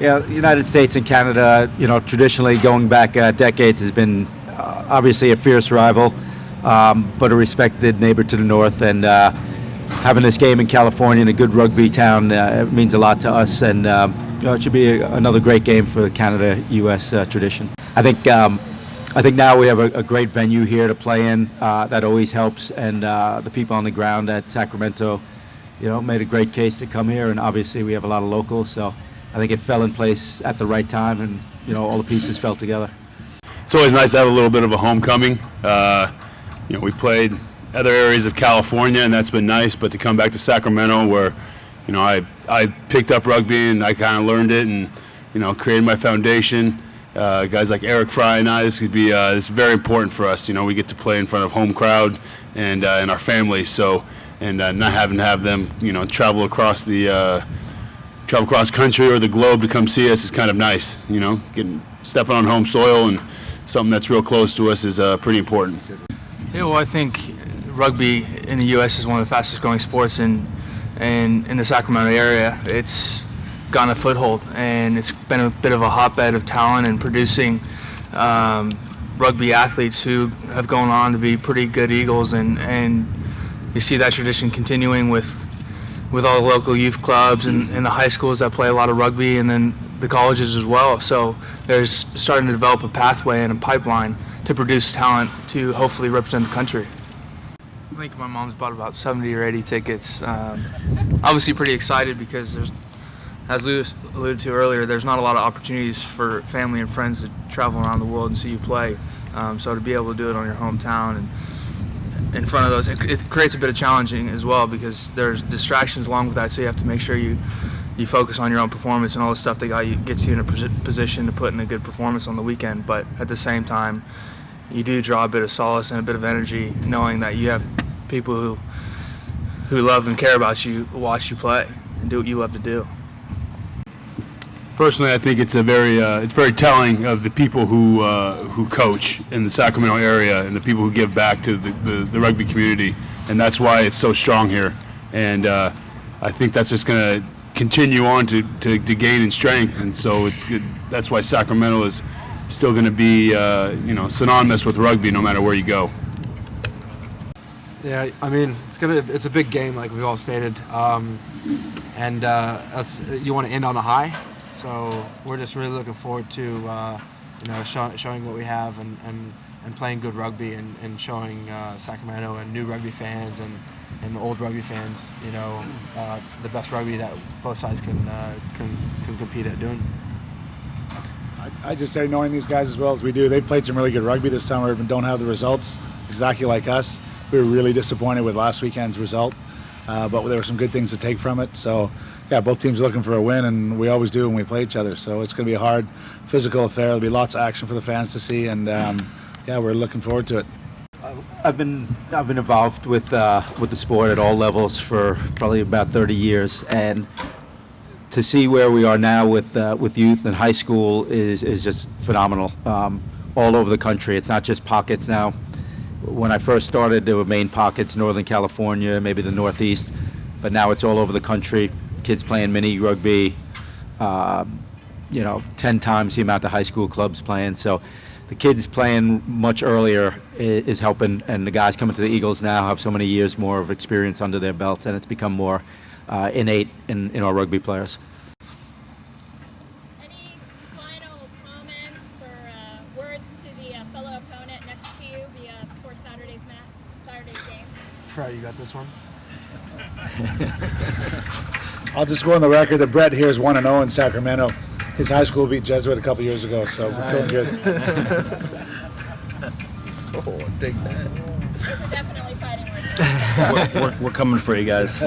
Yeah, the United States and Canada, traditionally going back decades has been obviously a fierce rival, but a respected neighbor to the north. And having this game in California in a good rugby town means a lot to us. And it should be another great game for the Canada-U.S. tradition. I think now we have a great venue here to play in. That always helps. And the people on the ground at Sacramento, made a great case to come here. And obviously we have a lot of locals, so I think it fell in place at the right time, and all the pieces fell together. It's always nice to have a little bit of a homecoming. We've played other areas of California, and that's been nice. But to come back to Sacramento, where I picked up rugby and I kind of learned it, and created my foundation. Guys like Eric Fry and I, this could be it's very important for us. We get to play in front of home crowd and our families. So not having to have them travel across the country or the globe to come see us is kind of nice. Stepping on home soil and something that's real close to us is pretty important. Yeah, well, I think rugby in the U.S. is one of the fastest growing sports in the Sacramento area. It's gotten a foothold, and it's been a bit of a hotbed of talent and producing rugby athletes who have gone on to be pretty good Eagles, and you see that tradition continuing with all the local youth clubs and the high schools that play a lot of rugby, and then the colleges as well. So there's starting to develop a pathway and a pipeline to produce talent to hopefully represent the country. I think my mom's bought about 70 or 80 tickets. Obviously pretty excited because there's, as Lou alluded to earlier, there's not a lot of opportunities for family and friends to travel around the world and see you play. So to be able to do it on your hometown and in front of those, it creates a bit of challenging as well, because there's distractions along with that, so you have to make sure you focus on your own performance and all the stuff that gets you in a position to put in a good performance on the weekend. But at the same time, you do draw a bit of solace and a bit of energy knowing that you have people who love and care about you, watch you play and do what you love to do. Personally, I think it's very telling of the people who coach in the Sacramento area and the people who give back to the rugby community, and that's why it's so strong here. And I think that's just going to continue on to gain in strength, and so it's good. That's why Sacramento is still going to be synonymous with rugby no matter where you go. Yeah, I mean it's a big game, like we've all stated, and you want to end on a high. So we're just really looking forward to showing what we have and playing good rugby and showing Sacramento and new rugby fans and old rugby fans the best rugby that both sides can compete at doing. I just say, knowing these guys as well as we do, they've played some really good rugby this summer and don't have the results exactly like us. We were really disappointed with last weekend's result, but there were some good things to take from it. So yeah, both teams are looking for a win, and we always do when we play each other. So it's going to be a hard physical affair. There'll be lots of action for the fans to see, and yeah, we're looking forward to it. I've been involved with the sport at all levels for probably about 30 years, and to see where we are now with youth and high school is just phenomenal. All over the country, it's not just pockets now. When I first started, there were main pockets, Northern California, maybe the Northeast, but now it's all over the country. Kids playing mini rugby, 10 times the amount of high school clubs playing. So the kids playing much earlier is helping, and the guys coming to the Eagles now have so many years more of experience under their belts, and it's become more innate in our rugby players. Any final comments or words to the fellow opponent next to you before Saturday's game? Fry, you got this one? I'll just go on the record that Brett here is 1-0 in Sacramento. His high school beat Jesuit a couple years ago, so we're feeling good. Oh, take that. We're definitely fighting words. We're coming for you guys.